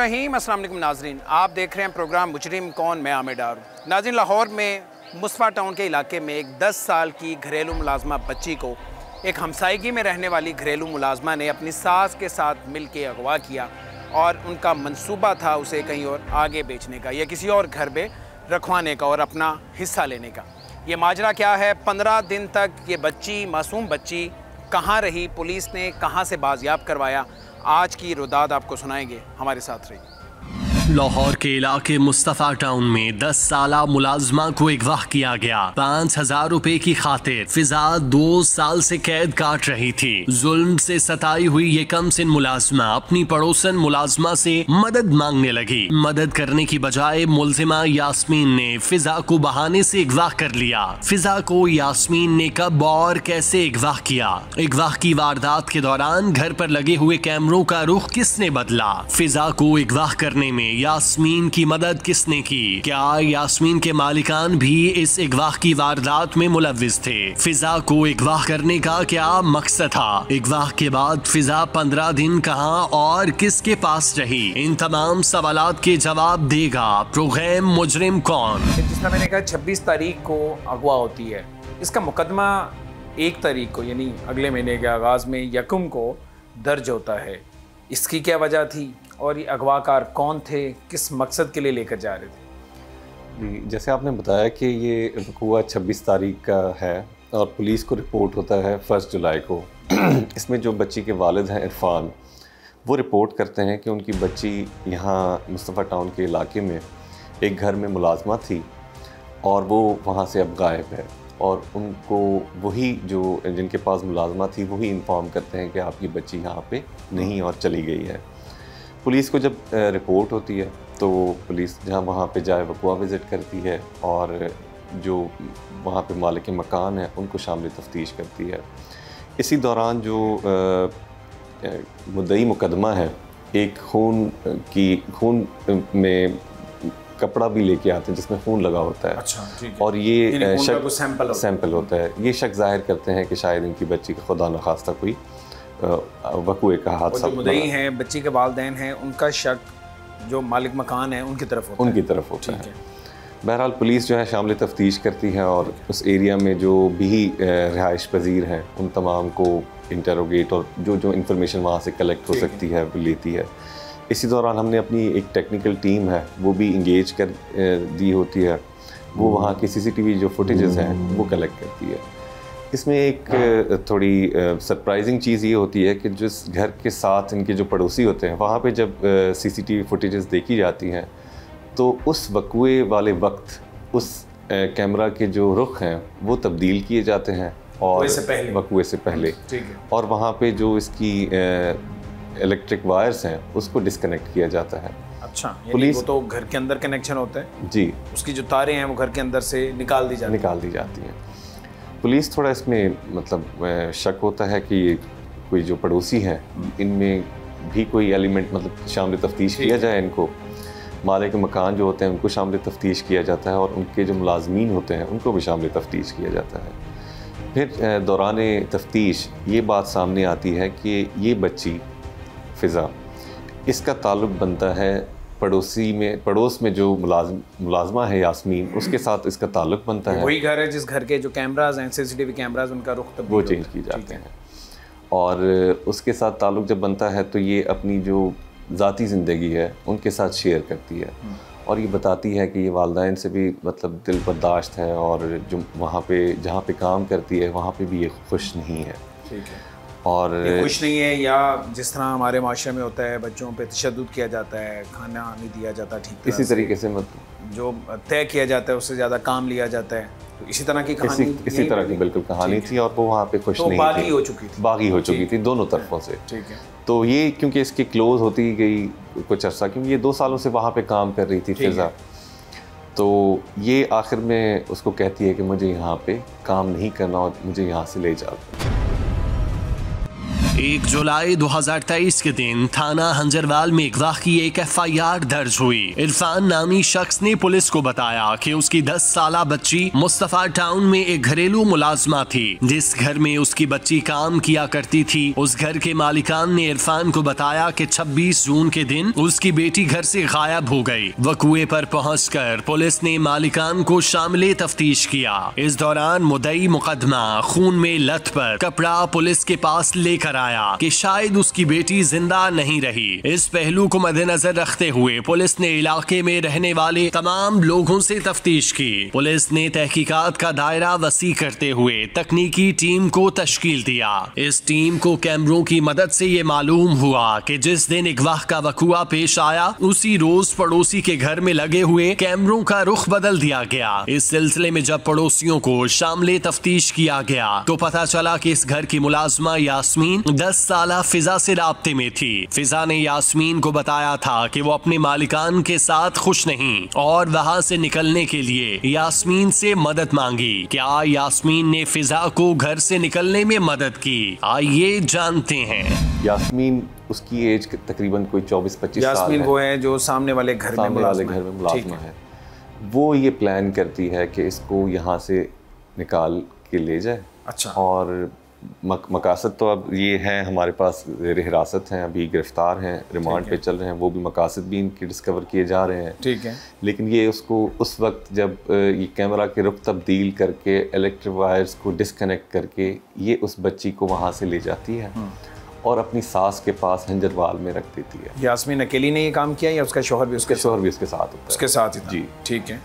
बिस्मिल्लाहिर्रहमानिर्रहीम। अस्सलाम वालेकुम नाज़रीन, आप देख रहे हैं प्रोग्राम मुजरिम कौन, मैं आमिर डार। नाज़रीन, लाहौर में मुस्तफ़ा टाउन के इलाके में एक 10 साल की घरेलू मुलाजमा बच्ची को एक हमसायगी में रहने वाली घरेलू मुलाजमा ने अपनी सास के साथ मिल के अगवा किया और उनका मंसूबा था उसे कहीं और आगे बेचने का या किसी और घर में रखवाने का और अपना हिस्सा लेने का। ये माजरा क्या है? 15 दिन तक ये बच्ची, मासूम बच्ची कहाँ रही, पुलिस ने कहाँ से बाजियाब करवाया, आज की रुदाद आपको सुनाएंगे, हमारे साथ रहिए। लाहौर के इलाके मुस्तफ़ा टाउन में 10 साला मुलाजमा को अगवा किया गया। 5,000 रुपए की खातिर फिजा 2 साल से कैद काट रही थी। जुल्म से सताई हुई ये कम सिन मुलाजमा अपनी पड़ोसन मुलाजमा से मदद मांगने लगी। मदद करने की बजाय मुलजिमा यास्मीन ने फिजा को बहाने से अगवा कर लिया। फिजा को यास्मीन ने कब और कैसे अगवा किया? अगवा की वारदात के दौरान घर पर लगे हुए कैमरों का रुख किसने बदला? फिजा को अगवा करने में यास्मीन की मदद किसने की? क्या यास्मीन के मालिकान भी इस अगवा की वारदात में मुलव्विस थे? फिजा को अगवा करने का क्या मकसद था? अगवा के बाद फिजा 15 दिन कहां और किसके पास रही? इन तमाम सवालात के जवाब देगा प्रोग्राम मुजरिम कौन। जिस तरह मैंने कहा 26 तारीख को अगवा होती है, इसका मुकदमा 1 तारीख को यानी अगले महीने के आगाज़ में यकम को दर्ज होता है। इसकी क्या वजह थी और ये अगवाकार कौन थे, किस मकसद के लिए लेकर जा रहे थे? जी, जैसे आपने बताया कि ये वक़ूआ 26 तारीख का है और पुलिस को रिपोर्ट होता है 1 जुलाई को। इसमें जो बच्ची के वालिद हैं इरफान, वो रिपोर्ट करते हैं कि उनकी बच्ची यहाँ मुस्तफ़ा टाउन के इलाके में एक घर में मुलाजमा थी और वो वहाँ से अब गायब है। और उनको वही जो जिनके पास मुलाजमा थी वही इन्फॉर्म करते हैं कि आपकी बच्ची यहाँ पे नहीं और चली गई है। पुलिस को जब रिपोर्ट होती है तो पुलिस जहाँ वहाँ पे जाए वक़ूआ विज़िट करती है और जो वहाँ पे मालिक मकान है उनको शामिल तफ्तीश करती है। इसी दौरान जो मुद्दई मुकदमा है, एक खून में कपड़ा भी लेके आते हैं जिसमें खून लगा होता है। अच्छा, ठीक है। और ये सैंपल होता है। ये शक जाहिर करते हैं कि शायद इनकी बच्ची का खुदा न खास्ता कोई वक़ूए का हादसा। जो मुद्दई हैं, बच्ची के वालिदैन हैं, उनका शक जो मालिक मकान है उनकी तरफ होता है। बहरहाल पुलिस जो है शामिल तफ्तीश करती है और उस एरिया में जो भी रिहाइश पजीर हैं उन तमाम को इंटरोगेट और जो इंफॉर्मेशन वहाँ से कलेक्ट हो सकती है वो लेती है। इसी दौरान हमने अपनी एक टेक्निकल टीम है वो भी इंगेज कर दी होती है। वो वहाँ की CCTV जो फुटेजेस हैं वो कलेक्ट करती है। इसमें एक थोड़ी सरप्राइजिंग चीज़ ये होती है कि जिस घर के साथ इनके जो पड़ोसी होते हैं वहाँ पे जब CCTV फुटेजेस देखी जाती हैं तो उस वक़ूए वाले वक्त उस कैमरा के जो रुख हैं वो तब्दील किए जाते हैं और वक़ूए से पहले और वहाँ पे जो इसकी इलेक्ट्रिक वायर्स हैं उसको डिस्कनेक्ट किया जाता है। अच्छा, पुलिस वो तो घर के अंदर कनेक्शन होता है जी, उसकी जो तारें हैं वो घर के अंदर से निकाल दी जाती हैं। पुलिस थोड़ा इसमें मतलब शक होता है कि कोई जो पड़ोसी हैं इनमें भी कोई एलिमेंट मतलब शामिल तफ्तीश किया जाए। इनको मालिक मकान जो होते हैं उनको शामिल तफ्तीश किया जाता है और उनके जो मुलाजमीन होते हैं उनको भी शामिल तफ्तीश किया जाता है। फिर दौरान तफ्तीश ये बात सामने आती है कि ये बच्ची फिज़ा, इसका ताल्लुक़ बनता है पड़ोस में जो मुलाजमा है यास्मीन, उसके साथ इसका ताल्लुक़ बनता है। वही घर है जिस घर के जो कैमराज हैं, CCTV कैमराज, उनका रुख वो चेंज किए जाते हैं और उसके साथ ताल्लुक़ जब बनता है तो ये अपनी जो ज़ाती ज़िंदगी है उनके साथ शेयर करती है और ये बताती है कि ये वालिदैन से भी मतलब दिल बर्दाश्त है और जो वहाँ पे जहाँ पे काम करती है वहाँ पे भी ये खुश नहीं है। ठीक है। और ये खुश नहीं है या जिस तरह हमारे माशरे में होता है बच्चों पे तशद्दुद किया जाता है, खाना नहीं दिया जाता ठीक इसी तरीके से मतलब जो तय किया जाता है उससे ज़्यादा काम लिया जाता है, तो इसी तरह की कहानी इसी तरह की बिल्कुल कहानी थी और वो वहाँ पे खुश नहीं थी, बागी हो चुकी थी दोनों तरफों से। ठीक है। तो ये क्योंकि इसकी क्लोज होती गई कुछ अर्सा, क्योंकि ये 2 सालों से वहाँ पे काम कर रही थी फिज़ा, तो ये आखिर में उसको कहती है कि मुझे यहाँ पे काम नहीं करना और मुझे यहाँ से ले जाओ। 1 जुलाई 2023 के दिन थाना हंजरवाल में अगवा की एक FIR दर्ज हुई। इरफान नामी शख्स ने पुलिस को बताया कि उसकी 10 साला बच्ची मुस्तफा टाउन में एक घरेलू मुलाजमा थी। जिस घर में उसकी बच्ची काम किया करती थी, उस घर के मालिकान ने इरफान को बताया कि 26 जून के दिन उसकी बेटी घर से गायब हो गई। वकुए पर पहुंचकर पुलिस ने मालिकान को शामिल तफ्तीश किया। इस दौरान मुद्दई मुकदमा खून में लथपथ कपड़ा पुलिस के पास लेकर आया कि शायद उसकी बेटी जिंदा नहीं रही। इस पहलू को मद्देनजर रखते हुए पुलिस ने इलाके में रहने वाले तमाम लोगों से तफ्तीश की। पुलिस ने तहकीकात का दायरा वसी करते हुए तकनीकी टीम को तश्कील दिया। इस टीम को कैमरों की मदद से ये मालूम हुआ कि जिस दिन अगवा का वकुआ पेश आया, उसी रोज पड़ोसी के घर में लगे हुए कैमरों का रुख बदल दिया गया। इस सिलसिले में जब पड़ोसियों को शामिल तफ्तीश किया गया तो पता चला कि इस घर की मुलाजमा यास्मीन 10 साला फिजा से राब्ते में थी। फिजा ने यास्मीन को बताया था कि वो अपने मालिकान के साथ खुश नहीं और वहाँ से निकलने के लिए यास्मीन से मदद मांगी। क्या यास्मीन ने फिजा को घर से निकलने में मदद की? आइए जानते हैं। यास्मीन, उसकी एज तकरीबन कोई 24-25 साल है। यास्मीन वो है जो सामने वाले घर में मुलाजमा है। वो ये प्लान करती है कि इसको यहाँ से निकाल के ले जाए। अच्छा। और मकासद तो अब ये है, हमारे पास हिरासत हैं, अभी गिरफ्तार हैं, रिमांड पे चल रहे हैं। वो भी मकासद भी इनके डिस्कवर किए जा रहे हैं। ठीक है। लेकिन ये उसको उस वक्त जब ये कैमरा के रुख तब्दील करके इलेक्ट्रिक वायर्स को डिस्कनेक्ट करके ये उस बच्ची को वहाँ से ले जाती है और अपनी सास के पास हंजरवाल में रख देती है। यास्मीन अकेली ने ये काम किया या उसका शौहर भी उसके साथ होता है? उसके साथ ही था। जी ठीक है।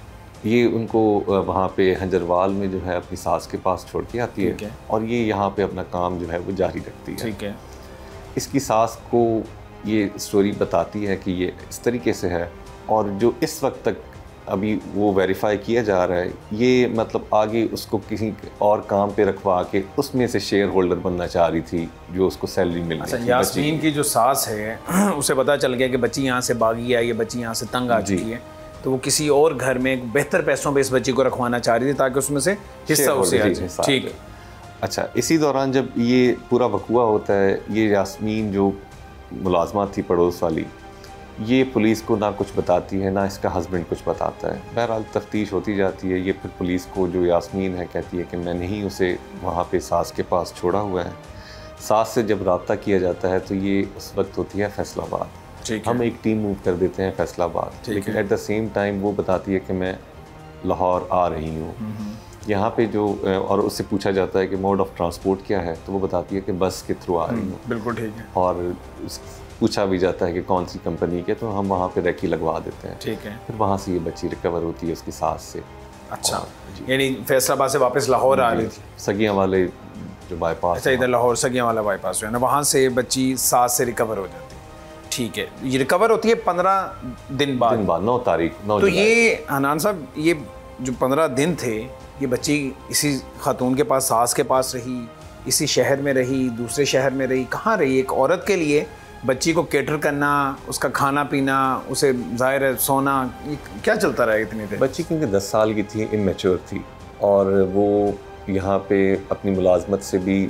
ये उनको वहाँ पे हंजरवाल में जो है अपनी सास के पास छोड़ के आती है और ये यहाँ पे अपना काम जो है वो जारी रखती है। ठीक है। इसकी सास को ये स्टोरी बताती है कि ये इस तरीके से है, और जो इस वक्त तक अभी वो वेरीफाई किया जा रहा है, ये मतलब आगे उसको किसी और काम पे रखवा के उसमें से शेयर होल्डर बनना चाह रही थी, जो उसको सैलरी मिल रही थी। यास्मीन की जो सास है उसे पता चल गया कि बच्ची यहाँ से भागी है, ये बच्ची यहाँ से तंग आ चुकी है, तो वो किसी और घर में बेहतर पैसों पे इस बच्ची को रखवाना चाह रही थी ताकि उसमें से हिस्सा उसे आ जाए। ठीक है। अच्छा, इसी दौरान जब ये पूरा वकुआ होता है, ये यास्मीन जो मुलाजमा थी पड़ोस वाली, ये पुलिस को ना कुछ बताती है ना इसका हस्बैंड कुछ बताता है। बहरहाल तफ्तीश होती जाती है। ये फिर पुलिस को जो यास्मीन है कहती है कि मैंने ही उसे वहाँ पे सास के पास छोड़ा हुआ है। सास से जब रब्ता किया जाता है तो ये उस वक्त होती है फैसलाबाद। हम एक टीम मूव कर देते हैं फैसलाबाद, लेकिन एट द सेम टाइम वो बताती है कि मैं लाहौर आ रही हूँ। यहाँ पे जो और उससे पूछा जाता है कि मोड ऑफ ट्रांसपोर्ट क्या है, तो वो बताती है कि बस के थ्रू आ रही हूँ। बिल्कुल ठीक है। और पूछा भी जाता है कि कौन सी कंपनी के, तो हम वहाँ पे रेकी लगवा देते हैं। ठीक है। फिर वहाँ से ये बच्ची रिकवर होती है उसकी सास से। अच्छा, यानी फैसलाबाद से वापस लाहौर आ रही थी। सगियाँ वाले जो बाईपास। अच्छा, इधर लाहौर सगियाँ वाला बाईपास जो है ना, वहाँ से बच्ची सास से रिकवर हो जाती है। ठीक है। ये रिकवर होती है 15 दिन बाद 9 तारीख। तो ये हनान साहब, ये जो 15 दिन थे, ये बच्ची इसी खातून के पास, सास के पास रही, इसी शहर में रही, दूसरे शहर में रही, कहाँ रही? एक औरत के लिए बच्ची को केटर करना, उसका खाना पीना, उसे ज़ाहिर है सोना, ये क्या चलता रहा इतनी देर? बच्ची क्योंकि 10 साल की थी, इमेच्योर थी, और वो यहाँ पे अपनी मुलाजमत से भी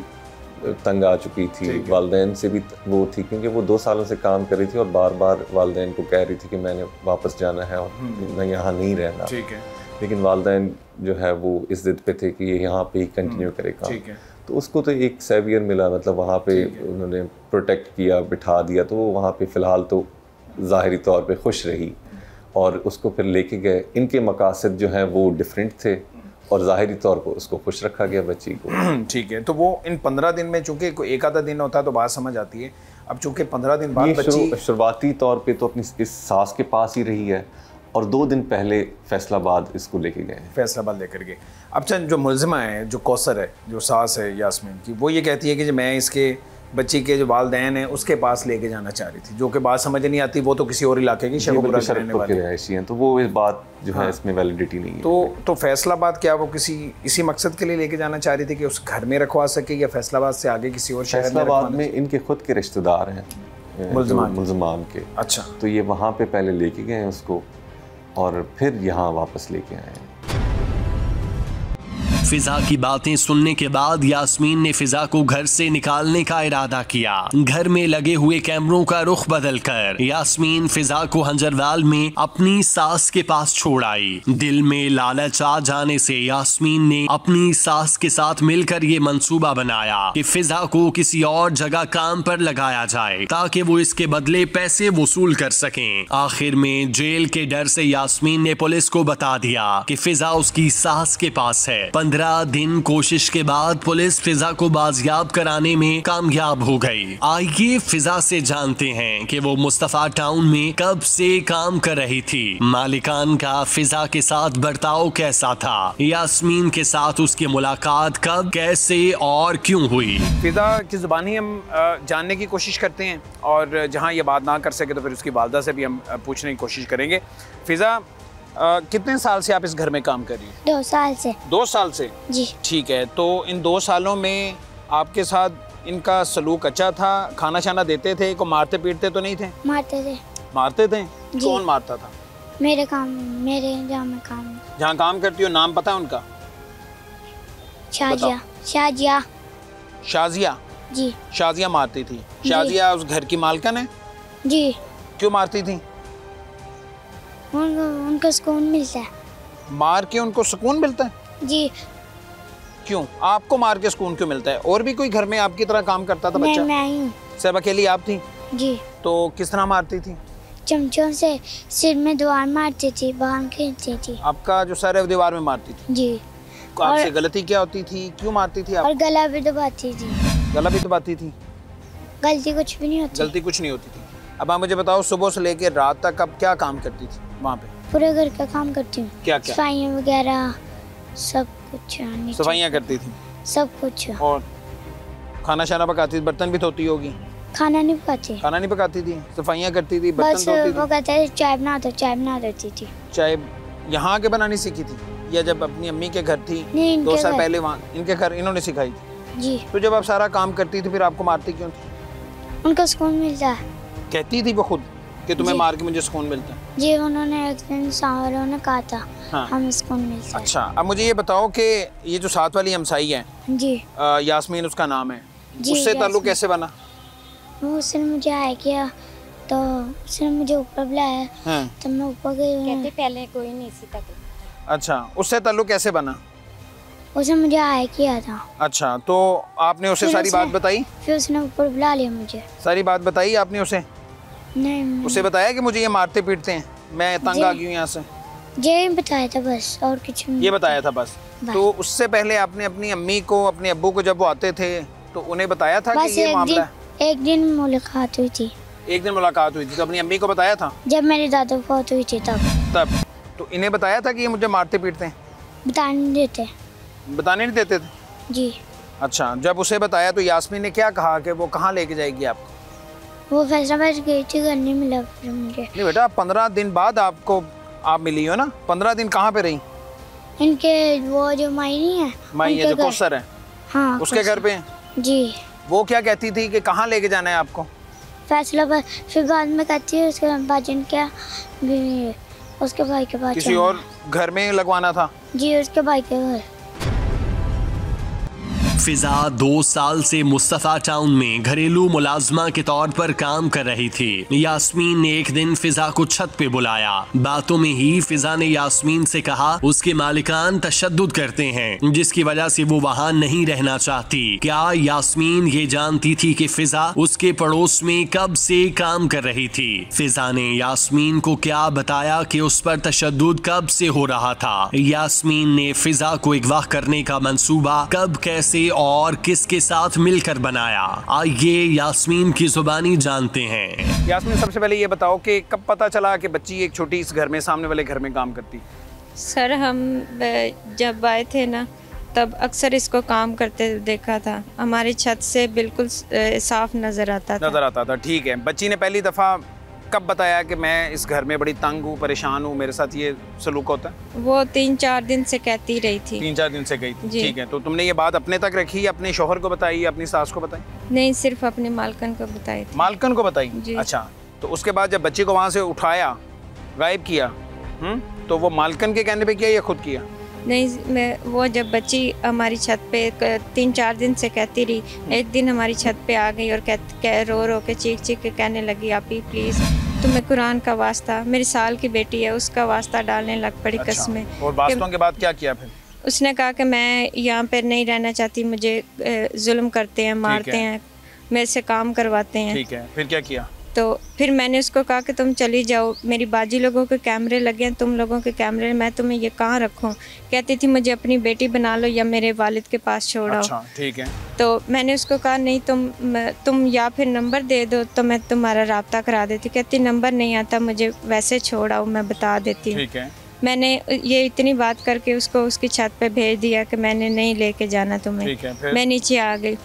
तंग आ चुकी थी, वालदैन से भी वो थी, क्योंकि वो 2 सालों से काम कर रही थी और बार बार वालदैन को कह रही थी कि मैंने वापस जाना है और मैं यहाँ नहीं रहना। ठीक है। लेकिन वालदैन जो है वो इस जिद पे थे कि ये यहाँ पे ही कंटिन्यू करेगा। ठीक है। तो उसको तो एक सेवियर मिला, मतलब वहाँ पे उन्होंने प्रोटेक्ट किया, बिठा दिया, तो वो वहाँ पे फ़िलहाल तो ज़ाहिरी तौर पे खुश रही और उसको फिर लेके गए। इनके मकासद जो हैं वो डिफरेंट थे और ज़ाहिरी तौर पर उसको खुश रखा गया बच्ची को। ठीक है। तो वो इन 15 दिन में, चूँकि कोई एक आधा दिन होता है तो बात समझ आती है, अब चूँकि 15 दिन बाद बच्ची शुरुआती तौर पे तो अपनी इस सास के पास ही रही है और 2 दिन पहले फैसलाबाद इसको लेके गए। फैसलाबाद लेकर गए। अब चंद जो मुलजिमा है, जो कौसर है, जो सास है यास्मीन की, वो ये कहती है कि मैं इसके बच्ची के जो वालदैन है उसके पास लेके जाना चाह रही थी, जो कि बात समझ नहीं आती। वो तो किसी और इलाके की शहबुरा रहने वाली हैं, तो वो इस बात जो है इसमें वैलिडिटी नहीं है। तो फैसलाबाद क्या वो किसी इसी मकसद के लिए लेके जाना चाह रही थी कि उस घर में रखवा सके, या फैसलाबाद से आगे किसी और शहर में? फैसलाबाद में इनके खुद के रिश्तेदार हैं मुलजमान के। अच्छा। तो ये वहाँ पे पहले लेके गए उसको और फिर यहाँ वापस लेके आए। फिजा की बातें सुनने के बाद यास्मीन ने फिजा को घर से निकालने का इरादा किया। घर में लगे हुए कैमरों का रुख बदलकर यास्मीन फिजा को हंजरवाल में अपनी सास के पास छोड़ आई। दिल में लालच आ जाने से यास्मीन ने अपनी सास के साथ मिलकर ये मंसूबा बनाया कि फिजा को किसी और जगह काम पर लगाया जाए ताकि वो इसके बदले पैसे वसूल कर सकें। आखिर में जेल के डर से यास्मीन ने पुलिस को बता दिया कि फिजा उसकी सास के पास है। 15 दिन कोशिश के बाद पुलिस फिजा को बाजियाब कराने में कामयाब हो गई। आइए फिजा से जानते हैं कि वो मुस्तफा टाउन में कब से काम कर रही थी, मालिकान का फिजा के साथ बर्ताव कैसा था, यास्मीन के साथ उसकी मुलाकात कब, कैसे और क्यों हुई। फिजा की ज़ुबानी हम जानने की कोशिश करते हैं और जहाँ ये बात ना कर सके तो फिर उसकी वालदा से भी हम पूछने की कोशिश करेंगे। फिजा, कितने साल से आप इस घर में काम कर रही हैं? 2 साल से। 2 साल से? जी। ठीक है, तो इन 2 सालों में आपके साथ इनका सलूक अच्छा था? खाना शाना देते थे? को मारते पीटते तो नहीं थे? मारते थे। मारते थे? जी। कौन मारता था? मेरे जहाँ मैं काम जहाँ काम करती हो, नाम पता है उनका? शाजिया। शाजिया। शाजिया? जी। शाजिया मारती थी। शाजिया उस घर की मालकन है? जी। क्यों मारती थी? उनको सुकून मिलता है। मार के उनको सुकून मिलता है? जी। क्यों आपको मार के सुकून क्यों मिलता है? और भी कोई घर में आपकी तरह काम करता था बच्चा? मैं ही हूँ। सिर्फ अकेली आप थी? जी। तो किस तरह मारती थी? चमचों से सिर में दीवार मारती थी, बाहर खींचती थी। आपका जो सर है वो दीवार में मारती थी? जी। आपसे गलती क्या होती थी? क्यों मारती थी आप? और गला भी दबाती थी। गला भी दबाती थी? गलती कुछ भी नहीं होती। गलती कुछ नहीं होती थी। अब आप मुझे बताओ, सुबह से लेकर रात तक अब क्या काम करती थी वहाँ पे? पूरे घर का काम करती हूँ। क्या क्या? सफाइयाँ वगैरह सब कुछ। सफाइयाँ करती थी? सब कुछ। और खाना शाना पकाती थी? बर्तन भी धोती होगी? खाना नहीं पकाती। खाना नहीं पकाती थी, सफाइयाँ करती थी, बर्तन बस धोती वो थी? कहते हैं चाय बना दो, चाय बना देती थी। चाय यहाँ आके बनानी सीखी थी या जब अपनी अम्मी के घर थी? नहीं, 2 साल घर। पहले वहाँ इनके घर इन्होंने सिखाई थी? जी। तो जब आप सारा काम करती थी फिर आपको मारती क्यों थी? उनको सुकून मिलता है। कहती थी वो खुद कि तुम्हें जी। मार के मुझे सुकून मिलता है? जी, उन्होंने एक दिन सारों ने कहा था। हाँ। हमें सुकून मिलता है। अच्छा, अब मुझे ये बताओ कि ये जो साथ वाली हमसाई है, जी। यास्मीन उसका नाम है, जी, उससे ताल्लुक यास्मीन। कैसे बना? वो उसने मुझे आया किया तो उसने मुझे ऊपर बुलाया। हाँ। तो मैं ऊपर गई। कहते पहले कोई नहीं सी तक। अच्छा, उससे ताल्लुक कैसे बना? उसने मुझे आया किया था। अच्छा, तो आपने उसे फिर सारी उसने- बात बताई? फिर उसने ऊपर बुला लिया मुझे। सारी बात बताई आपने उसे? नहीं, उसे बताया कि मुझे ये मारते पीटते हैं, मैं तंग जी। आ गई हूँ यहाँ से? यही बताया था बस, और कुछ नहीं। ये बताया था बस? बस। तो उससे पहले आपने अपनी अम्मी को, अपने अब्बू को जब वो आते थे तो उन्हें बताया था बस कि ये मामला है? एक दिन मुलाकात हुई थी। एक दिन मुलाकात हुई थी तो अपनी अम्मी को बताया था? जब मेरी दादा फौत हुई थी तब तो इन्हें बताया था कि ये मुझे मारते पीटते हैं? बताने नहीं देते। बताने नहीं देते थे? जी। अच्छा, जब उसे बताया तो यास्मीन ने क्या कहा कि वो कहाँ लेके जाएगी आपको? वो फैसलाबाद गई थी, घर नहीं मिला फिर मुझे। नहीं बेटा, 15 दिन बाद आप मिली हो ना? 15 दिन कहाँ पे रही? इनके वो जो माई नहीं है, माई है उनके जो घर। कौसर है, हाँ, उसके घर पे? जी। वो क्या कहती थी कि कहाँ लेके जाना है आपको? फैसलाबाद। फिर बाद में कहती है उसके बाजन क्या भी उसके भाई के पास किसी जाना और घर में लगवाना था? है। जी, उसके भाई के घर। फिजा 2 साल से मुस्तफा टाउन में घरेलू मुलाजमा के तौर पर काम कर रही थी। यास्मीन ने एक दिन फिजा को छत पे बुलाया। बातों में ही फिजा ने यास्मीन से कहा उसके मालिकान तशद्दुद करते हैं जिसकी वजह से वो वहाँ नहीं रहना चाहती। क्या यास्मीन ये जानती थी कि फिजा उसके पड़ोस में कब से काम कर रही थी? फिजा ने यास्मीन को क्या बताया कि उस पर तशद्दुद कब से हो रहा था? यास्मीन ने फिजा को अगवा करने का मंसूबा कब, कैसे और किसके साथ मिलकर बनाया? आइए यास्मीन की जुबानी जानते हैं। यास्मीन, सबसे पहले ये बताओ कि कब पता चला कि बच्ची एक छोटी इस घर में, सामने वाले घर में काम करती? सर हम जब आए थे ना तब अक्सर इसको काम करते देखा था। हमारी छत से बिल्कुल साफ नजर आता था। ठीक है, बच्ची ने पहली दफ़ा कब बताया कि मैं इस घर में बड़ी तंग हूँ, परेशान हूँ, मेरे साथ ये सलूक होता है? वो 3-4 दिन से कहती रही थी। 3-4 दिन से गई थी? जी। ठीक है, तो तुमने ये बात अपने तक रखी, अपने शोहर को बताई, अपनी सास को बताई? नहीं, सिर्फ अपने मालकन को बताई थी। मालकन को बताई? जी। अच्छा, तो उसके बाद जब बच्ची को वहाँ से उठाया, गायब किया, तो वो मालकन के कहने पे किया या खुद किया? नहीं, वो जब बच्ची हमारी छत पे 3-4 दिन से कहती रही, एक दिन हमारी छत पे आ गई और रो रो के चीख चीख के कहने लगी, आपी प्लीज़ तुम्हें कुरान का वास्ता, मेरी साल की बेटी है उसका वास्ता डालने लग पड़ी। अच्छा। कसमें। और वास्तों के बाद क्या किया फिर? उसने कहा कि मैं यहाँ पर नहीं रहना चाहती, मुझे जुल्म करते हैं, मारते हैं, मेरे से काम करवाते हैं। ठीक है, फिर क्या किया? तो फिर मैंने उसको कहा कि तुम चली जाओ, मेरी बाजी लोगों के कैमरे लगे हैं, तुम लोगों के कैमरे, मैं तुम्हें ये कहाँ रखूँ? कहती थी मुझे अपनी बेटी बना लो या मेरे वालिद के पास छोड़ाओ। अच्छा, ठीक है। तो मैंने उसको कहा नहीं, तुम या फिर नंबर दे दो तो मैं तुम्हारा राब्ता करा देती। कहती नंबर नहीं आता, मुझे वैसे छोड़ाओ, मैं बता देती हूँ। ठीक है। मैंने ये इतनी बात करके उसको उसकी छत पे भेज दिया कि मैंने नहीं लेके जाना तुम्हें। ठीक है, फिर? मैं नीचे आ गई।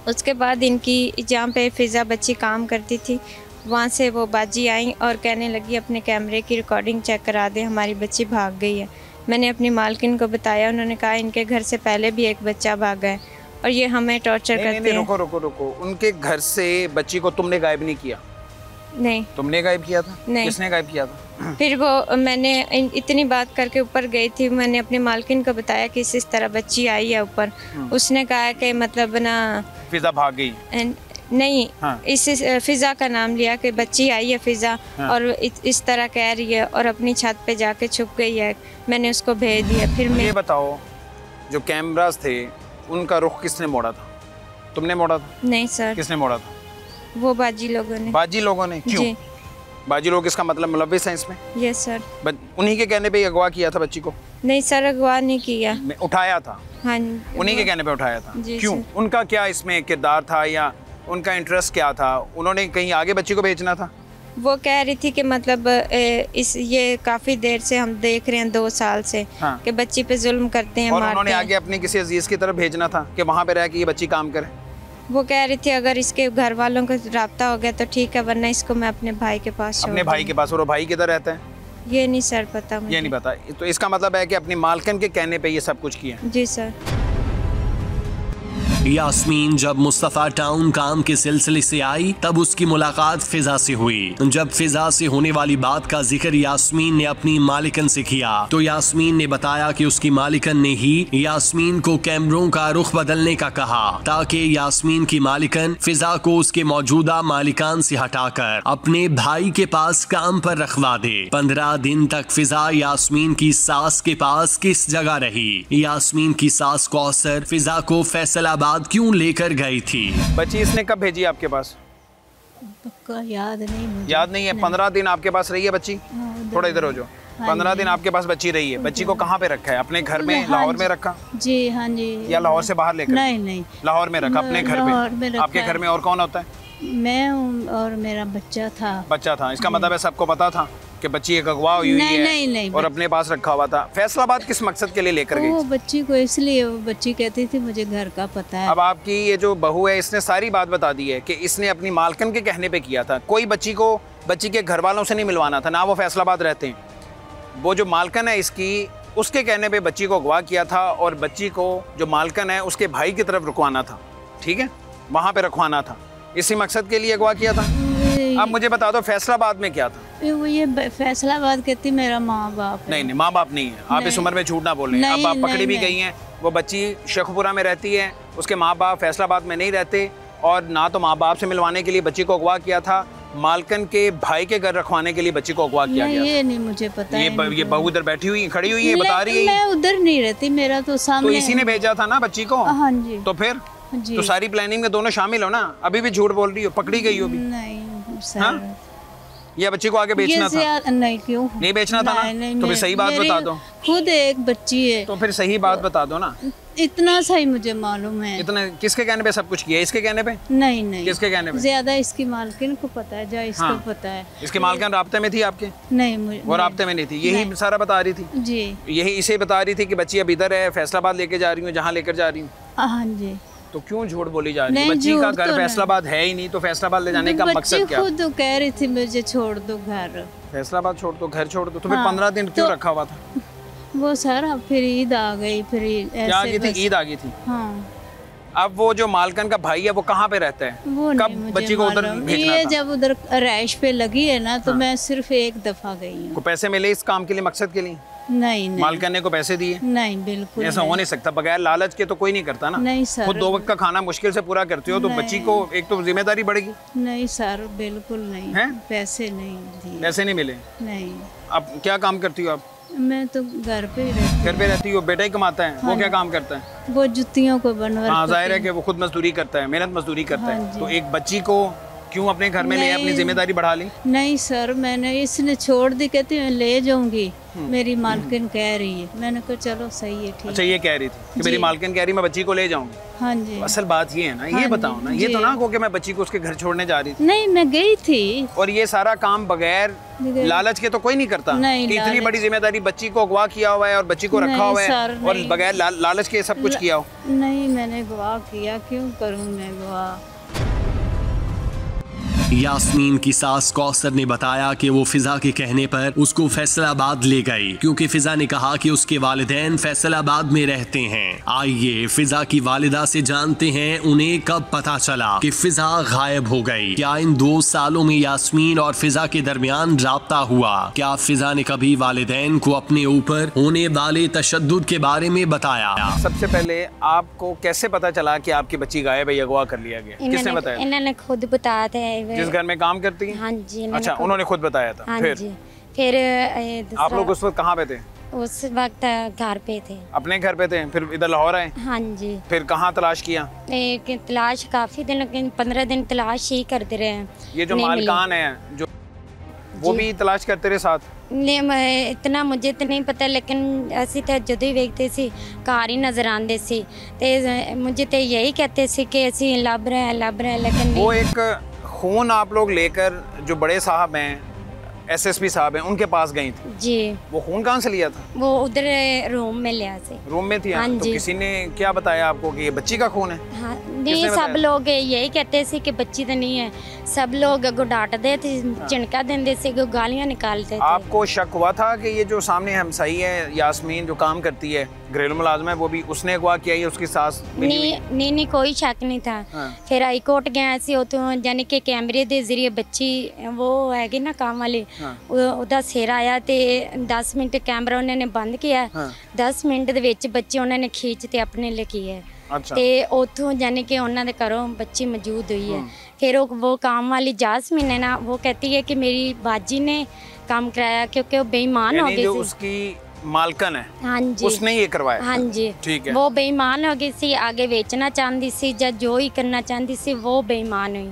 उसके बाद इनकी जहाँ पे फ़िज़ा बच्ची काम करती थी वहाँ से वो बाजी आई और कहने लगी अपने कैमरे की रिकॉर्डिंग चेक करा दे, हमारी बच्ची भाग गई है। मैंने अपनी मालकिन को बताया, उन्होंने कहा इनके घर से पहले भी एक बच्चा भागा है और ये हमें टॉर्चर करते हैं। रुको रुको रुको, उनके घर से बच्ची को तुमने गायब नहीं किया? नहीं। तुमने गायब किया था? नहीं। किसने गायब किया था? फिर वो मैंने इतनी बात करके ऊपर गई थी, मैंने अपनी मालकिन को बताया कि इस तरह बच्ची आई है ऊपर। उसने कहा कि मतलब ना फिजा भाग गई? नहीं। हाँ। इस फिजा का नाम लिया कि बच्ची आई है फिजा। हाँ। और इस तरह कह रही है और अपनी छत पे जाके छुप गई है। मैंने उसको भेज दिया। फिर मैं ये बताओ, जो कैमरास थे उनका रुख किसने मोड़ा था? तुमने मोड़ा था? नहीं सर। किसने मोड़ा था? वो बाजी लोगों ने। बाजी लोगों ने? क्यों? जी। बाजी लोग इसका मतलब मुलव्विस हैं इसमें? Yes sir. उन्हीं के कहने पे अगवा किया था बच्ची को? नहीं सर, अगवा नहीं किया। उठाया था? हाँ। उन्हीं के कहने पे उठाया था? जी। क्यों? उनका क्या इसमें किरदार था या उनका इंटरेस्ट क्या था? उन्होंने कहीं आगे बच्ची को भेजना था? वो कह रही थी कि मतलब ये काफ़ी देर से हम देख रहे हैं 2 साल से। हाँ। कि बच्ची पे जुल्म करते हैं, और मारते उन्होंने हैं। आगे अपने किसी अजीज की तरफ भेजना था कि वहाँ पे रह के ये बच्ची काम करे? वो कह रही थी अगर इसके घर वालों को राब्ता हो गया तो ठीक है, वरना इसको मैं अपने भाई के पास छोड़ अपने भाई के पास? और वो भाई किधर रहता है? ये नहीं सर पता मुझे। ये नहीं पता। तो इसका मतलब है कि अपनी मालकिन के कहने पे ये सब कुछ किया? जी सर। यास्मीन जब मुस्तफ़ा टाउन काम के सिलसिले से आई तब उसकी मुलाकात फिजा से हुई। जब फिजा से होने वाली बात का जिक्र यास्मीन ने अपनी मालिकन से किया तो यास्मीन ने बताया कि उसकी मालिकन ने ही यास्मीन को कैमरों का रुख बदलने का कहा ताकि यास्मीन की मालिकन फिजा को उसके मौजूदा मालिकान से हटाकर अपने भाई के पास काम पर रखवा दे। 15 दिन तक फिजा यास्मीन की सास के पास किस जगह रही? यास्मीन की सास कौसर फिजा को फैसलाबाद क्यों लेकर गई थी? बच्ची इसने कब भेजी आपके पास? पक्का याद नहीं मुझे। याद नहीं है? 15 दिन आपके पास रही है बच्ची? थोड़ा इधर हो जाओ। 15 दिन आपके पास बच्ची रही है। बच्ची को कहाँ पे रखा है? अपने घर में लाहौर में रखा? जी हाँ जी। या लाहौर से बाहर लेकर? नहीं लाहौर में रखा अपने घर में। आपके घर में और कौन होता है? मैं और मेरा बच्चा था। बच्चा था। इसका मतलब है सबको पता था कि बच्ची एक अगवा हुई है? नहीं, और अपने पास रखा हुआ था। फैसलाबाद किस मकसद के लिए लेकर गई? वो बच्ची को इसलिए, वो बच्ची कहती थी मुझे घर का पता है। अब आपकी ये जो बहू है इसने सारी बात बता दी है कि इसने अपनी मालकन के कहने पे किया था। कोई बच्ची के घर वालों से नहीं मिलवाना था, ना वो फैसलाबाद रहते हैं। वो जो मालकन है इसकी, उसके कहने पे बच्ची को अगवा किया था और बच्ची को जो मालकन है उसके भाई की तरफ रुकवाना था। ठीक है, वहाँ पे रखवाना था। इसी मकसद के लिए अगवा किया था। अब मुझे बता दो फैसलाबाद में क्या था? वो ये फैसलाबाद कहती मेरा माँ बाप है। नहीं, माँ बाप नहीं है। आप इस उम्र में झूठ ना बोलें। अब आप पकड़ी भी गई हैं। वो बच्ची शेखपुरा में रहती है, उसके माँ बाप फैसलाबाद में नहीं रहते और ना तो माँ बाप से मिलवाने के लिए बच्ची को अगवा किया था, मालकन के भाई के घर रखवाने के लिए बच्ची को अगवा किया गया। ये नहीं मुझे पता। ये बहू उधर बैठी हुई खड़ी हुई है, बता रही है। मैं उधर नहीं रहती, मेरा तो सामने। तो इसी ने भेजा था ना बच्ची को? हाँ जी। तो फिर जी। तो सारी प्लानिंग में दोनों शामिल हो ना। अभी भी झूठ बोल रही हो, पकड़ी गई हो भी? नहीं सर। हाँ? या बच्ची को आगे बेचना था? नहीं, क्यों नहीं बेचना था ना? तो फिर सही बात बता दो। खुद एक बच्ची है तो फिर सही बात बता दो ना। इतना सही मुझे मालूम है। इतना किसके कहने पे सब कुछ किया? इसके कहने पे? नहीं। किसके कहने पे? ज्यादा इसकी मालकिन को पता है, जो इसको पता है। इसकी मालकिन राब्ते में थी आपके? नहीं, मुझे वो राब्ते में नहीं थी। यही सारा बता रही थी जी। यही इसे बता रही थी कि बच्ची अब इधर है, फैसलाबाद लेके जा रही हूँ, जहाँ लेकर जा रही हूँ। हाँ जी। तो क्यों झूठ बोली जा रही है? बच्ची का घर फैसलाबाद है ही नहीं, तो फैसलाबाद ले जाने का मकसद क्या? खुद कह रही थी मुझे छोड़ दो घर। फैसलाबाद छोड़ दो, घर छोड़ दो। तो फिर 15 दिन क्यों रखा हुआ था? वो सारा फिर ईद आ गई। फिर क्या आ गई थी? ईद आ गई थी। हाँ। अब वो जो मालकन का भाई है वो कहाँ पे रहता है? वो कब बच्ची को उधर भेजना ये था? जब उधर रैश पे लगी है ना तो मैं सिर्फ एक दफा गई हूँ। को पैसे मिले इस काम के लिए, मकसद के लिए? नहीं नहीं मालकने को पैसे दिए? नहीं, बिल्कुल ऐसा हो नहीं सकता, बगैर लालच के तो कोई नहीं करता ना। नहीं सर, खुद 2 वक्त का खाना मुश्किल से पूरा करते हो तो बच्ची को एक तो जिम्मेदारी बढ़ेगी। नहीं सर, बिल्कुल नहीं हैं? पैसे नहीं दिए। पैसे नहीं मिले? नहीं। आप क्या काम करती हो? आप मैं तो घर पे ही रहती घर पे रहती हो, बेटा ही कमाता है? वो क्या काम करता है? हूँ। वो जुतियों को बनवा। हाँ, जाहिर है कि वो खुद मजदूरी करता है, मेहनत मजदूरी करता हाँ है। जी। तो एक बच्ची को क्यों अपने घर में ले, अपनी जिम्मेदारी बढ़ा ली? नहीं सर, मैंने इसने छोड़ दी, कहती मैं ले जाऊंगी, मेरी मालकिन कह रही है। मैंने कहा चलो सही है, ठीक। अच्छा, ये कह रही थी कि मेरी मालकिन कह रही मैं बच्ची को ले जाऊंगी। हाँ जी। असल बात ये है ना, ये हाँ बताओ ना, जी, ये तो जी। ना हो कि मैं बच्ची को उसके घर छोड़ने जा रही थी। नहीं, मैं गई थी। और ये सारा काम बगैर लालच के तो कोई नहीं करता। नहीं, कि इतनी लालच। बड़ी जिम्मेदारी, बच्ची को अगवा किया हुआ है और बच्ची को रखा नहीं हुआ है सर, और नहीं। बगैर लालच के सब कुछ किया हो। नहीं, मैंने गवाह किया, क्यों करूं मैं गवाह। यास्मीन की सास कौसर ने बताया कि वो फिजा के कहने पर उसको फैसलाबाद ले गई क्योंकि फिजा ने कहा कि उसके वालिदैन फैसलाबाद में रहते हैं। आइए फिजा की वालिदा से जानते हैं उन्हें कब पता चला कि फिजा गायब हो गई। क्या इन 2 सालों में यास्मीन और फिजा के दरमियान राब्ता हुआ? क्या फिजा ने कभी वालिदैन को अपने ऊपर होने वाले तशद्दुद के बारे में बताया? सबसे पहले आपको कैसे पता चला कि आपकी बच्ची गायब है या अगवा कर लिया गया? किसने बताया? इन्होंने खुद बताया था। जिस घर में काम करती है? हाँ जी। अच्छा, उन्होंने खुद बताया था। हाँ फिर जी। फिर आप लोग उस वक्त कहाँ पे थे? उस वक्त घर पे थे। अपने घर पे थे? फिर इधर लाहौर आए? हाँ जी। फिर कहाँ तलाश किया? एक तलाश काफी दिन, 15 दिन तलाश ही करते रहे हैं। ये जो नहीं मिली। मालकान है जो, वो भी तलाश करते रहे साथ? नहीं, मैं इतना मुझे तो नहीं पता, लेकिन ਅਸੀਂ ਤਾਂ ਜਦੋਂ ਹੀ ਵੇਖਦੇ ਸੀ ਘਰ ਹੀ ਨਜ਼ਰ ਆਉਂਦੇ ਸੀ ਤੇ मुझे तो यही कहते सी कि ਅਸੀਂ ਲੱਭ ਰਹੇ हैं, लेकिन वो एक खून आप लोग लेकर जो बड़े साहब हैं, एसएसपी साहब हैं, उनके पास गई थी। जी। वो खून कहाँ से लिया था? वो उधर रूम में लिया से। रूम में थी? हाँ तो जी। किसी ने क्या बताया आपको कि ये बच्ची का खून है? हाँ, नहीं, सब लोग यही कहते सी कि बच्ची तो नहीं है। सब लोग अगो डांटते थे, चिणका देंदे से, गालियां निकालते थे। आपको शक हुआ था कि ये जो सामने हमसाई है यास्मीन, जो काम करती है, घरेलू मुलाजमा है, वो भी उसने अगवा किया है, उसकी सास मिली हुई है? नहीं, कोई शक नहीं था। हाँ। फिर हाई कोर्ट गया सी, उतों यानी कि कैमरे ਦੇ ਜ਼ਰੀਏ ਬੱਚੀ वो हैगी ना काम वाली, ਉਹਦਾ ਸਿਰ ਆਇਆ ਤੇ 10 ਮਿੰਟ ਕੈਮਰਾ ਉਹਨਾਂ ਨੇ ਬੰਦ ਕੀਤਾ। 10 ਮਿੰਟ ਦੇ ਵਿੱਚ ਬੱਚੇ ਉਹਨਾਂ ਨੇ ਖੀंच ਤੇ ਆਪਣੇ ਲਈ ਹੈ। अच्छा। ਤੇ ਉਥੋਂ यानी कि ਉਹਨਾਂ ਦੇ ਘਰੋਂ ਬੱਚੀ मौजूद हुई है। फिर वो काम वाली जासमीन है ना, वो कहती है कि मेरी बाजी ने काम कराया क्योंकि वो बेईमान हो गई जो थी। उसकी मालकन है, हाँ जी, उसने ये करवाया? हाँ जी। ठीक है। वो बेईमान हो गई सी, आगे बेचना चाहती सी या जो ही करना चाहती सी, वो बेईमान हुई।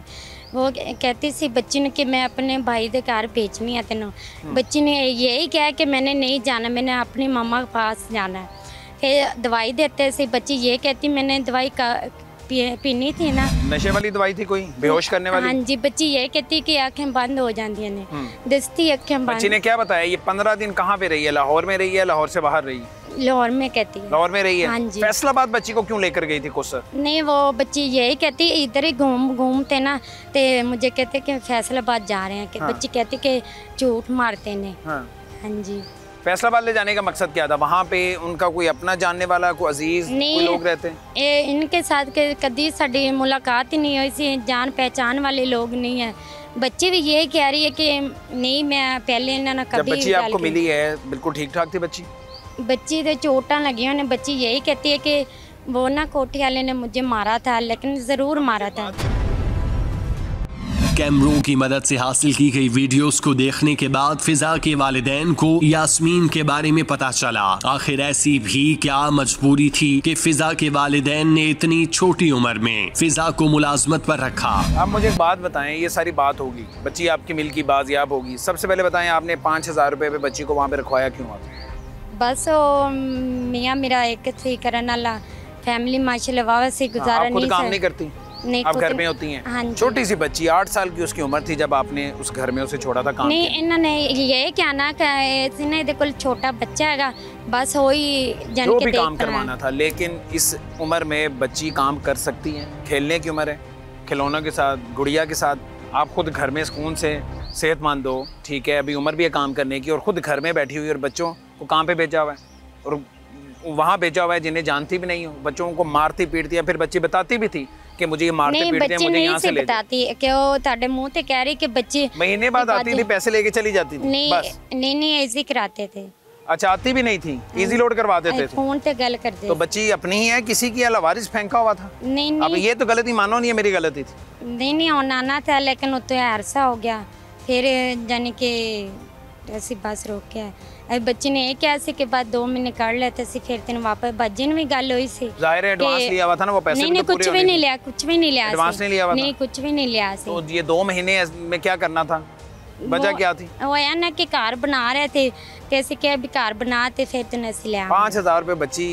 वो कहती सी बच्ची ने कि मैं अपने भाई के घर भेजनी है तेनों। बच्ची ने यही कहा कि मैंने नहीं जाना, मैंने अपनी मम्मा के पास जाना है। फिर दवाई देते सी, बच्ची ये कहती मैंने दवाई पीनी थी ना। नशे वाली दवाई थी कोई, बेहोश करने वाली? हाँ जी। बच्ची ये कहती कि आंखें बंद हो जाती ने, दस्ती आंखें बंद। बच्ची ने क्या बताया? ये 15 दिन कहाँ पे रही है? लाहौर में रही है, लाहौर से बाहर रही? लाहौर में कहती है। लाहौर में रही है? हाँ जी। फैसलाबाद बच्ची को क्यों लेकर गई थी कोसर? नहीं, वो बच्ची यही कहती इधर ही घूमते ना, तो मुझे कहते कि फैसलाबाद जा रहे हैं। कि हाँ। बच्ची कहती कि झूठ मारते ने। हाँ। हाँ जी। फैसलाबाद ले जाने का मकसद क्या था? वहाँ पे उनका कोई अपना जानने वाला, कोई अजीज, कोई लोग रहते? इनके साथ कभी साड़ी मुलाकात ही नहीं हुई सी, जान पहचान वाले लोग नहीं है। बच्ची भी यही कह रही है कि नहीं, मैं पहले इन्होंने जब कभी बच्ची आपको मिली है बिल्कुल ठीक ठाक थी बच्ची? बच्ची तो चोटां लगी हुई। बच्ची यही कहती है कि वो ना कोठी वाले ने मुझे मारा था, लेकिन ज़रूर मारा था। कैमरों की मदद से हासिल की गई वीडियोस को देखने के बाद फिजा के वालिदैन को यास्मीन के बारे में पता चला। आखिर ऐसी भी क्या मजबूरी थी कि फिजा के वालिदैन ने इतनी छोटी उम्र में फिजा को मुलाजमत पर रखा? आप मुझे एक बात बताएं, ये सारी बात होगी, बच्ची आपकी मिल की बाजियाब होगी, सबसे पहले बताएं आपने 5000 रुपए पे बच्ची को वहाँ पे रखवाया क्यों? बस वो मियाँ मेरा एक थी करने वाला, फैमिली माशाल्लाह वाह से गुजारा आप खुद नहीं काम सर। नहीं करती? नहीं, आप खुद घर में होती हैं? हाँ जी। छोटी सी बच्ची 8 साल की उसकी उम्र थी जब आपने उस घर में उसे छोड़ा था काम नहीं, के? इन्होंने ये क्या ना कि ना इधर कोल छोटा बच्चा हैगा, बस वही जान जो के भी काम देख रहा है। करवाना था। लेकिन इस उम्र में बच्ची काम कर सकती है, खेलने की उम्र है, खिलौनों के साथ, गुड़िया के साथ। आप खुद घर में सुकून से सेहतमंद हो, ठीक है, अभी उम्र भी है काम करने की, और खुद घर में बैठी हुई और बच्चों को काम पे भेजा हुआ है और वहाँ भेजा हुआ है जिन्हें जानती भी नहीं हो, बच्चों को मारती पीटती है। फिर बच्ची बताती भी थी कि मुझे ये मारते नहीं, पीटते हैं, बच्ची मुझे यहाँ नहीं से से ले जाओ। बताती कि वो ताड़े मुंह ते कह रही कि बच्ची महीने बाद आती थी, पैसे लेके चली जाती थी नहीं बस। नहीं ऐसे कराते थे। अच्छा, आती भी नहीं थी, इजी लोड करवा देते थे। फोन पे गल करते। तो बच्ची अपनी ही है, किसी की लावारिस फेंका हुआ था? नहीं अब नहीं ये तो गलती मानो नहीं है, मेरी गलती थी। नहीं आना था, लेकिन वो तो अरसा हो गया, फिर यानी कि ऐसी बस रोक के अभी बच्ची ने एक ऐसे के बाद 2 महीने कर लेते सी, फिर तेन वापस बच्चे ने भी गल हुई सी। जाहिर है एडवांस लिया हुआ था ना, वो पैसे नहीं कुछ भी नहीं लिया, कुछ भी नहीं लिया, एडवांस नहीं लिया हुआ, नहीं कुछ भी नहीं लिया। तो ये 2 महीने में क्या करना था, वजह क्या थी? वो है ना कि कार बना रहे थे, कैसे क्या भी कार बनाते, फिर तो नसी लिया। 5000 रुपये बच्ची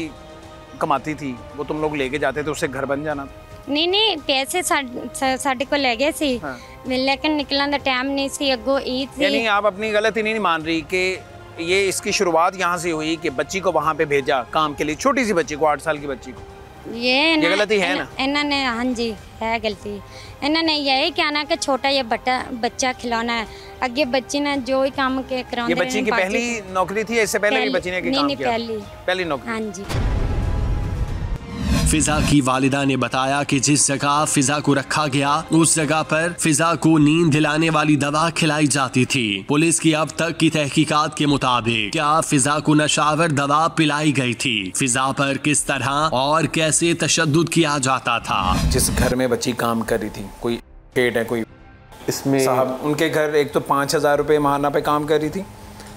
कमाती थी, वो तुम लोग लेके जाते थे, उससे घर बन जाना था। नहीं पैसे साढ़े को ले गए सी, लेकिन निकलने का टाइम नहीं सी, अगो ईद सी। यानी आप अपनी गलती नहीं मान रही कि ये इसकी शुरुआत यहाँ से हुई कि बच्ची को वहाँ पे भेजा काम के लिए, छोटी सी बच्ची को, 8 साल की बच्ची को। ये गलती है ना? इन्होंने, हाँ जी है गलती। इन्होंने यही कहना कि छोटा ये बच्चा खिलौना है, आगे बच्ची ने जो ही काम के कराने। ये बच्ची की पहली नौकरी थी, इससे पहले भी बच्ची ने काम किया? पहली नौकरी। हाँ जी। फिजा की वालिदा ने बताया कि जिस जगह फिजा को रखा गया उस जगह पर फिजा को नींद दिलाने वाली दवा खिलाई जाती थी। पुलिस की अब तक की तहकीकात के मुताबिक क्या फिजा को नशावर दवा पिलाई गई थी, फिजा पर किस तरह और कैसे तशद्दुद किया जाता था। जिस घर में बच्ची काम कर रही थी, कोई पेट है कोई इसमें साहब, उनके घर एक तो 5000 रुपये माहाना पे काम कर रही थी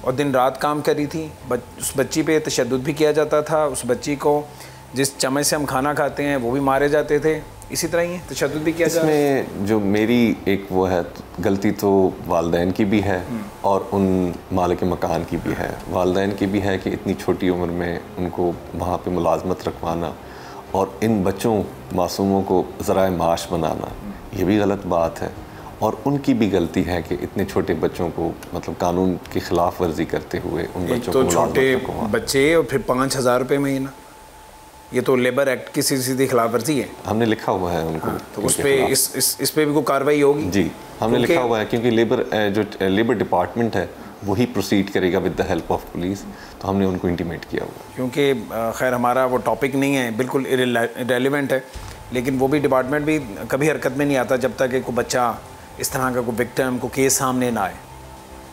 और दिन रात काम कर रही थी। उस बच्ची पे तशद्दुद भी किया जाता था, उस बच्ची को जिस चम्मच से हम खाना खाते हैं वो भी मारे जाते थे, इसी तरह ही तशद्दुद भी किया जाता है। इसमें जो मेरी एक वो है गलती तो वालिदैन की भी है और उन मालिक मकान की भी है। वालिदैन की भी है कि इतनी छोटी उम्र में उनको वहाँ पे मुलाजमत रखवाना और इन बच्चों मासूमों को ज़राए माश बनाना, ये भी गलत बात है। और उनकी भी गलती है कि इतने छोटे बच्चों को मतलब कानून की खिलाफ वर्जी करते हुए उन बच्चों को छोटे बच्चे और फिर 5000 रुपये महीना, ये तो लेबर एक्ट की सीधी खिलाफ वर्जी है। हमने लिखा हुआ है उनको। तो उस पे इस पे भी कोई कार्रवाई होगी? जी हमने लिखा हुआ है, क्योंकि लेबर डिपार्टमेंट है वही प्रोसीड करेगा with the help of police, तो हमने उनको इंटीमेट किया हुआ। क्योंकि खैर हमारा वो टॉपिक नहीं है, बिल्कुल इरेलीवेंट है, लेकिन वो भी डिपार्टमेंट भी कभी हरकत में नहीं आता जब तक एक बच्चा इस तरह का कोई विक्टिम को केस सामने ना आए,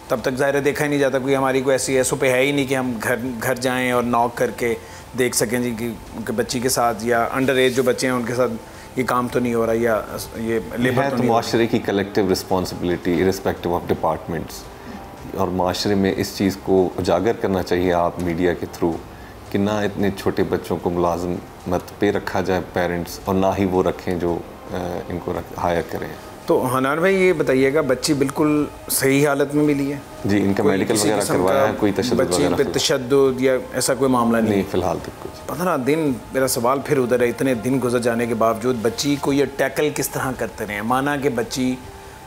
तब तक ज़ाहिर देखा ही नहीं जाता। कोई हमारी कोई ऐसी SOP है ही नहीं कि हम घर जाएं और नॉक करके देख सकें जी कि बच्ची के साथ या अंडर एज जो बच्चे हैं उनके साथ ये काम तो नहीं हो रहा या ये लेबर तो नहीं। माशरे की collective responsibility irrespective of departments, और माशरे में इस चीज़ को उजागर करना चाहिए आप मीडिया के थ्रू कि ना इतने छोटे बच्चों को मुलाजमत पे रखा जाए पेरेंट्स, और ना ही वो रखें जो इनको हायर करें। तो हनान भाई ये बताइएगा, बच्ची बिल्कुल सही हालत में मिली है? जी इनका मेडिकल वगैरह करवाया है, कोई तशद्दुद बच्ची पे तशद्दुद या ऐसा कोई मामला नहीं? फ़िलहाल तक कुछ। 15 दिन, मेरा सवाल फिर उधर है, इतने दिन गुजर जाने के बावजूद बच्ची को ये टैकल किस तरह करते रहे? माना कि बच्ची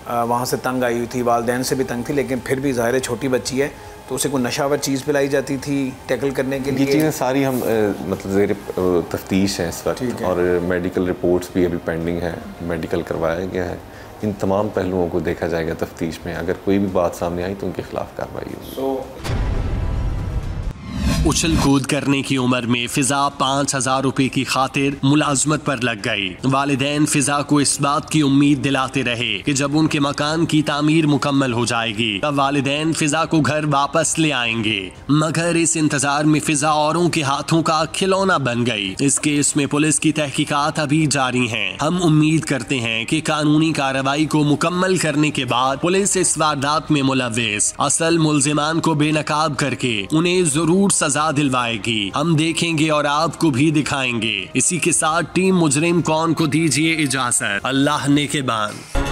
वहाँ से तंग आई हुई थी, वालिदैन से भी तंग थी, लेकिन फिर भी ज़ाहिर छोटी बच्ची है तो उसे कोई नशावर चीज़ पिलाई जाती थी टैकल करने के लिए? ये चीज़ें सारी हम मतलब ज़ेर तफ्तीश हैं इस वक्त, और मेडिकल रिपोर्ट्स भी अभी पेंडिंग है, मेडिकल करवाया गया है। इन तमाम पहलुओं को देखा जाएगा तफ्तीश में, अगर कोई भी बात सामने आई तो उनके खिलाफ कार्रवाई होगी। उछल कूद करने की उम्र में फिजा 5000 रुपए की खातिर मुलाजमत पर लग गई। वालिदैन फिजा को इस बात की उम्मीद दिलाते रहे कि जब उनके मकान की तामीर मुकम्मल हो जाएगी तब वालिदैन फिजा को घर वापस ले आएंगे, मगर इस इंतजार में फिजा औरों के हाथों का खिलौना बन गई। इस केस में पुलिस की तहकीकात अभी जारी है। हम उम्मीद करते हैं कि कानूनी कार्रवाई को मुकम्मल करने के बाद पुलिस इस वारदात में मुलव्विस असल मुल्जिमान को बेनकाब करके उन्हें जरूर सजा दिलवाएगी। हम देखेंगे और आपको भी दिखाएंगे। इसी के साथ टीम मुजरिम कौन को दीजिए इजाजत। अल्लाह ने के बाद।